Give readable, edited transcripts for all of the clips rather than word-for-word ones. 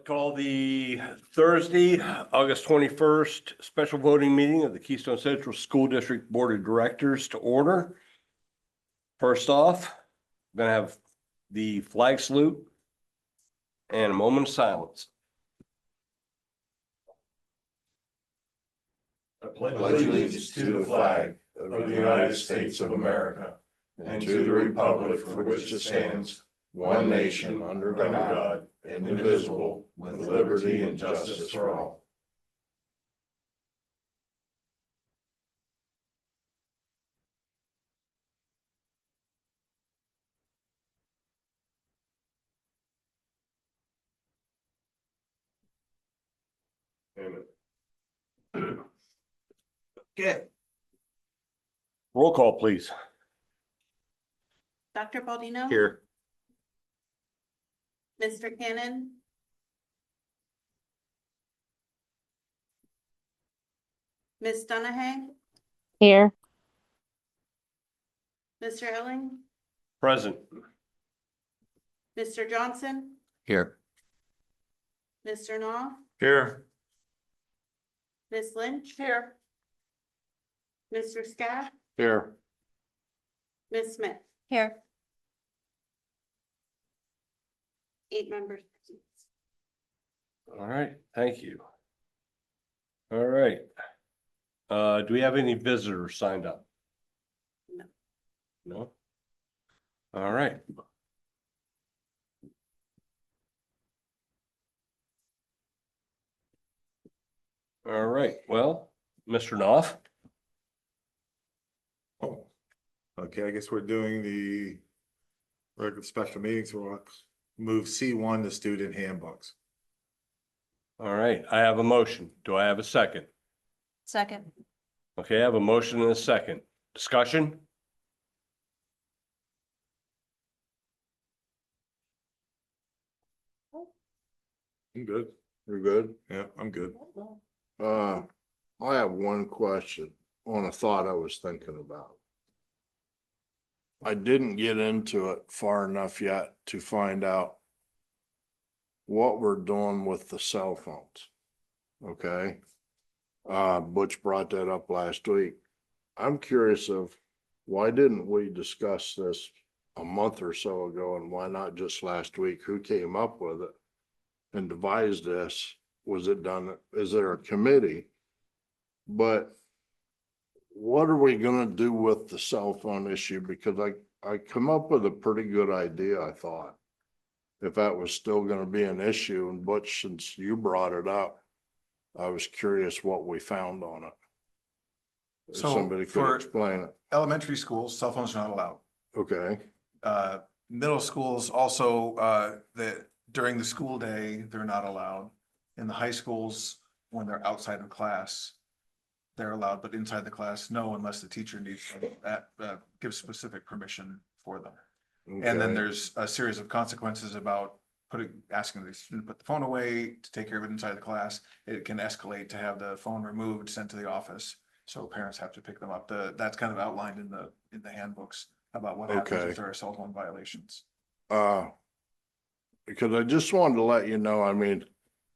Call the Thursday, August 21st, special voting meeting of the Keystone Central School District Board of Directors to order. First off, I'm gonna have the flag salute and a moment of silence. I pledge allegiance to the flag of the United States of America and to the republic for which it stands, one nation under God, indivisible, with liberty and justice for all. Okay. Roll call, please. Dr. Baldino? Here. Mr. Cannon? Ms. Donahue? Here. Mr. Elling? Present. Mr. Johnson? Here. Mr. Knopf? Here. Ms. Lynch? Here. Mr. Scott? Here. Ms. Smith? Here. 8 members. All right, thank you. All right. Do we have any visitors signed up? No. No? All right. All right, well, Mr. Knopf. Oh, okay, I guess we're doing the regular special meetings. We'll move C1 to student handbooks. All right, I have a motion. Do I have a second? Second. Okay, I have a motion and a second. Discussion? I'm good. You're good? Yeah, I'm good. I have one question on a thought I was thinking about. I didn't get into it far enough yet to find out what we're doing with the cell phones. Okay? Butch brought that up last week. I'm curious of why didn't we discuss this a month or so ago, and why not just last week? Who came up with it and devised this? Was it done, is there a committee? But what are we gonna do with the cell phone issue? Because I come up with a pretty good idea, I thought. If that was still gonna be an issue, and Butch, since you brought it up, I was curious what we found on it. If So somebody could for- explain it. Elementary schools, cell phones are not allowed. Okay, Middle schools also, that during the school day, they're not allowed. In the high schools, when they're outside of class, they're allowed, but inside the class, no, unless the teacher needs that, gives specific permission for them. And then okay. there's a series of consequences about asking the student to put the phone away, to take care of it inside the class. It can escalate to have the phone removed, sent to the office. So parents have to pick them up. That's kind of outlined in the handbooks about what happens Okay. if there are cell phone violations. Because I just wanted to let you know, I mean,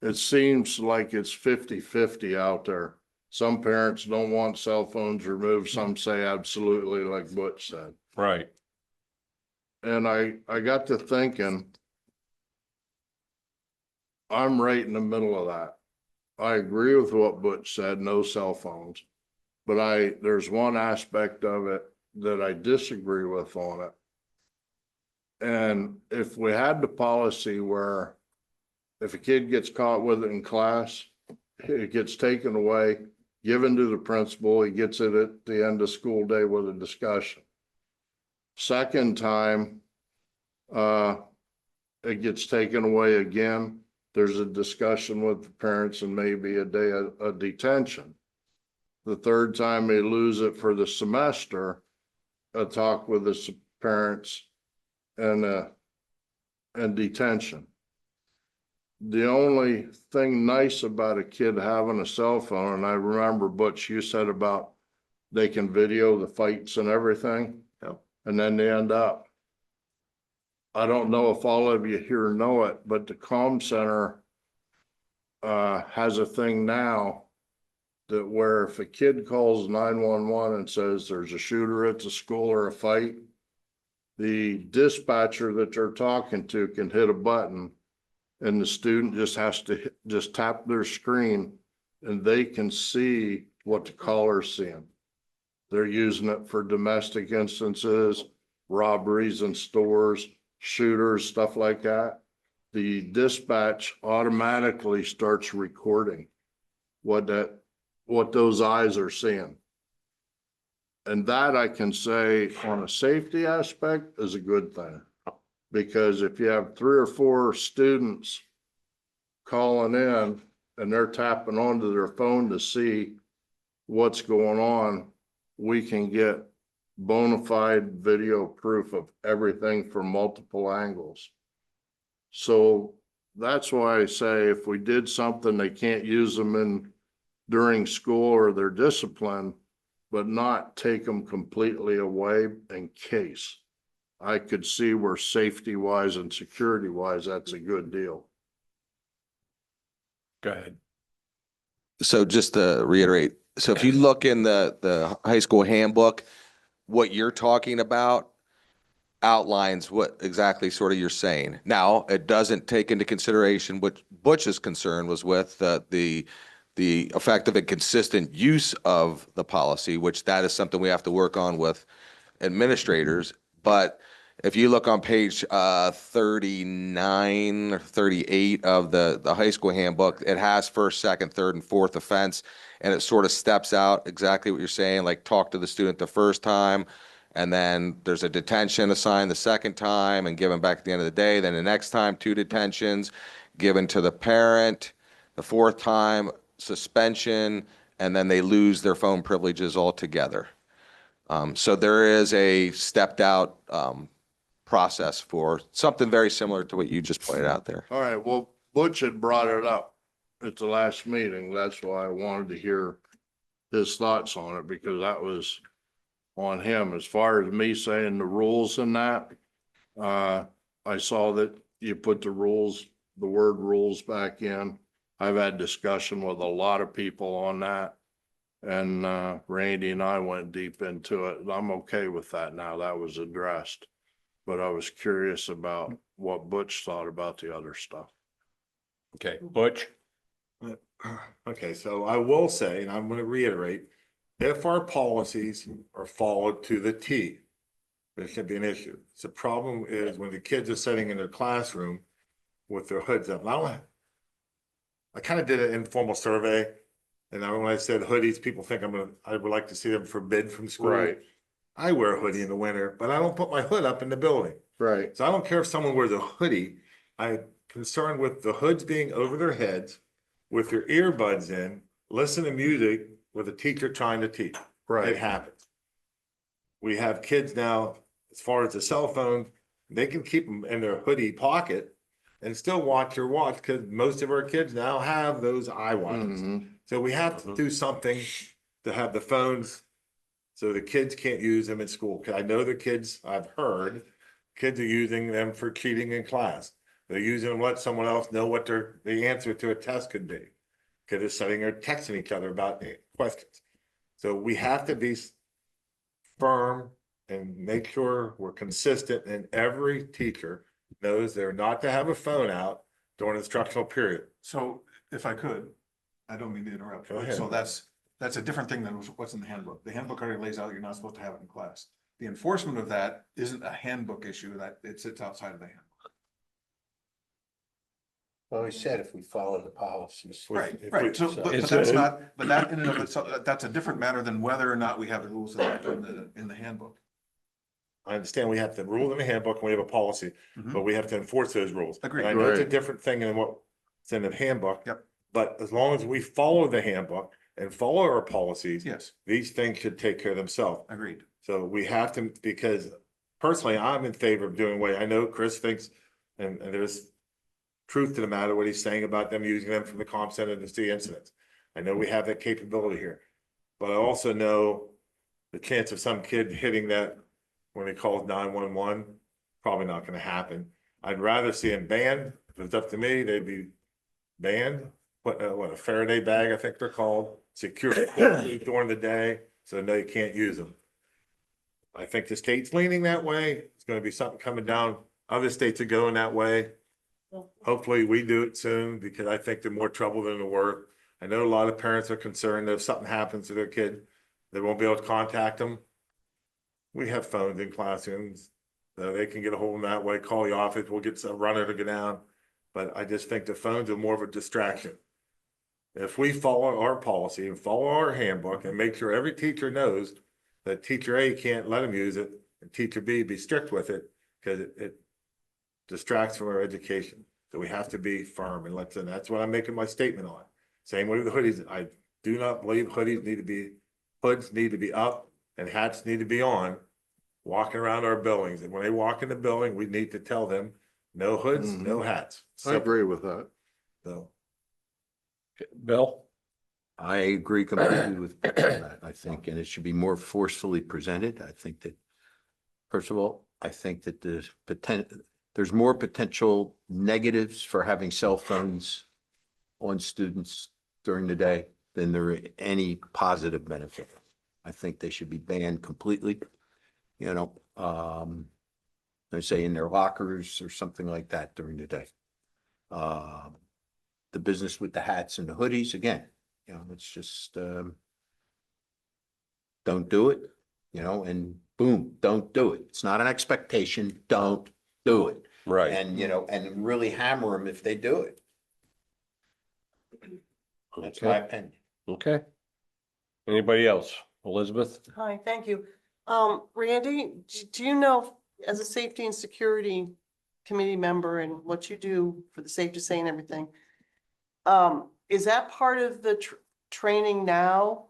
it seems like it's 50-50 out there. Some parents don't want cell phones removed, some say absolutely, like Butch said. Right. And I got to thinking, I'm right in the middle of that. I agree with what Butch said, no cell phones. But there's one aspect of it that I disagree with on it. And if we had the policy where if a kid gets caught with it in class, it gets taken away, given to the principal, he gets it at the end of school day with a discussion. Second time, it gets taken away again, there's a discussion with the parents and maybe a day of detention. The third time they lose it for the semester, a talk with the parents and detention. The only thing nice about a kid having a cell phone, and I remember Butch, you said about they can video the fights and everything. Yep. And then they end up. I don't know if all of you here know it, but the comm center has a thing now that where if a kid calls 911 and says there's a shooter at the school or a fight, the dispatcher that they're talking to can hit a button and the student just has to just tap their screen and they can see what the caller's seeing. They're using it for domestic instances, robberies in stores, shooters, stuff like that. The dispatch automatically starts recording what those eyes are seeing. And that I can say on a safety aspect is a good thing. Because if you have 3 or 4 students calling in and they're tapping onto their phone to see what's going on, we can get bona fide video proof of everything from multiple angles. So that's why I say if we did something, they can't use them during school or their discipline, but not take them completely away in case. I could see where safety wise and security wise, that's a good deal. Go ahead. So just to reiterate, so if you look in the high school handbook, what you're talking about outlines what exactly sort of you're saying. Now, it doesn't take into consideration what Butch's concern was with the effective and consistent use of the policy, which that is something we have to work on with administrators. But if you look on page 39 or 38 of the high school handbook, it has first, second, third, and fourth offense, and it sort of steps out exactly what you're saying, like talk to the student the first time, and then there's a detention assigned the second time and given back at the end of the day. Then the next time, 2 detentions given to the parent. The fourth time, suspension, and then they lose their phone privileges altogether. So there is a stepped out process for something very similar to what you just pointed out there. All right, well, Butch had brought it up at the last meeting. That's why I wanted to hear his thoughts on it, because that was on him. As far as me saying the rules and that, I saw that you put the word rules back in. I've had discussion with a lot of people on that. And Randy and I went deep into it. I'm okay with that now. That was addressed. But I was curious about what Butch thought about the other stuff. Okay, Butch? Okay, so I will say, and I'm gonna reiterate, if our policies are followed to the T, there should be an issue. The problem is when the kids are sitting in their classroom with their hoods up. I kind of did an informal survey, and when I said hoodies, people think I would like to see them forbid from school. Right. I wear a hoodie in the winter, but I don't put my hood up in the building. Right. So I don't care if someone wears a hoodie. I'm concerned with the hoods being over their heads with their earbuds in, listen to music with a teacher trying to teach. It Right. happens. We have kids now, as far as the cell phone, they can keep them in their hoodie pocket and still watch your watch, because most of our kids now have those iWatches. Mhm. So we have to do something to have the phones so the kids can't use them in school. 'Cause I know the kids, I've heard, kids are using them for cheating in class. They're using them to let someone else know what the answer to a test could be. Cause they're sitting there texting each other about the questions. So we have to be firm and make sure we're consistent, and every teacher knows they're not to have a phone out during instructional period. So if I could, I don't mean to interrupt. Go ahead. So that's a different thing than what's in the handbook. The handbook already lays out you're not supposed to have it in class. The enforcement of that isn't a handbook issue, that it sits outside of the handbook. Well, we said if we follow the policies. Right, If right. we- So, but It's that's a- not, but that in and of itself, that's a different matter than whether or not we have the rules in the handbook. I understand we have the rule in the handbook and we have a policy, Mhm. but we have to enforce those rules. Agreed. And I know it's a Right. different thing than what's in the handbook. Yep. But as long as we follow the handbook and follow our policies, Yes, these things should take care of themselves. agreed. So we have to, because personally, I'm in favor of doing away. I know Chris thinks, and there's truth to the matter, what he's saying about them using them from the comm center to see incidents. I know we have that capability here, but I also know the chance of some kid hitting that when they call 911, probably not gonna happen. I'd rather see them banned. If it's up to me, they'd be banned what, a Faraday bag, I think they're called, secure during the day, so they know you can't use them. I think the state's leaning that way. It's gonna be something coming down. Other states are going that way. Hopefully we do it soon, because I think they're more trouble than they're worth. I know a lot of parents are concerned that if something happens to their kid, they won't be able to contact them. We have phones in classrooms, so they can get a hold of them that way, call the office, we'll get some runner to go down. But I just think the phones are more of a distraction. If we follow our policy and follow our handbook and make sure every teacher knows that teacher A can't let them use it, and teacher B be strict with it, because it distracts from our education. So we have to be firm, and that's what I'm making my statement on. Same way with the hoodies. I do not believe hoods need to be up and hats need to be on, walking around our buildings. And when they walk in the building, we need to tell them, no hoods, no hats. I agree with that. So, Bill? I agree completely with that, I think, and it should be more forcefully presented. I think that, first of all, I think that there's more potential negatives for having cell phones on students during the day than there are any positive benefit. I think they should be banned completely, they say in their lockers or something like that during the day. The business with the hats and the hoodies, again, it's just, don't do it, and boom, don't do it. It's not an expectation, don't do it. Right. And, and really hammer them if they do it. That's my opinion. Okay. Anybody else? Elizabeth? Hi, thank you. Randy, do you know, as a safety and security committee member and what you do for the Safe to Say and everything, is that part of the training now?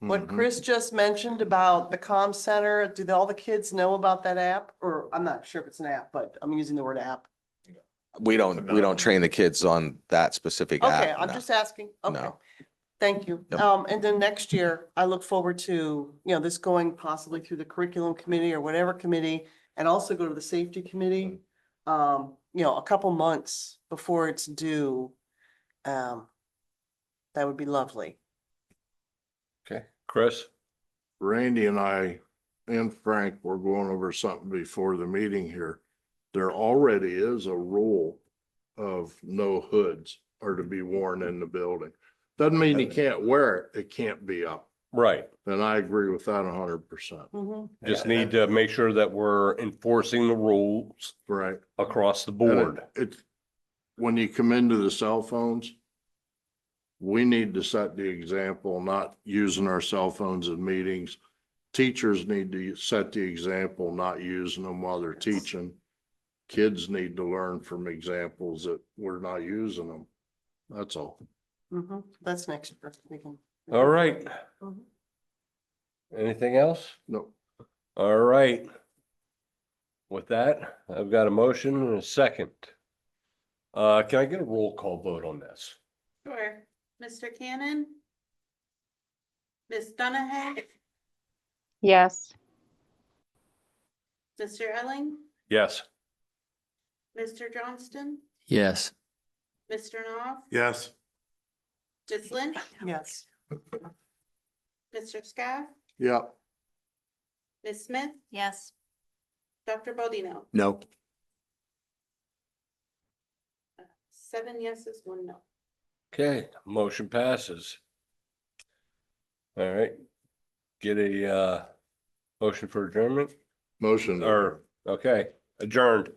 What Chris just mentioned about the comm center, do all the kids know about that app? Or I'm not sure if it's an app, but I'm using the word app. We don't train the kids on that specific app. Okay, I'm no. just asking. Okay. No. Thank you. Yep. And then next year, I look forward to, this going possibly through the curriculum committee or whatever committee, and also go to the safety committee, a couple months before it's due. That would be lovely. Okay. Chris? Randy and I and Frank were going over something before the meeting here. There already is a rule of no hoods are to be worn in the building. Doesn't mean you can't wear it, it can't be up. Right. And I agree with that 100%. Mhm. Just need to make sure that we're enforcing the rules Right. across the And board. It's, when you come into the cell phones, we need to set the example, not using our cell phones in meetings. Teachers need to set the example, not using them while they're teaching. Kids need to learn from examples that we're not using them. That's all. Mhm. That's next year. We can- All right. Mhm. Anything else? No. All right. With that, I've got a motion and a second. Can I get a roll call vote on this? Sure. Mr. Cannon? Ms. Donahue? Yes. Mr. Elling? Yes. Mr. Johnston? Yes. Mr. Knopf? yes. Ms. Lynch? Yes. Mr. Scott? Yeah. Ms. Smith? Yes. Dr. Bodino? No. 7 yeses, 1 no. Okay, motion passes. All right. Get a motion for adjournment Motion. or, okay, adjourned.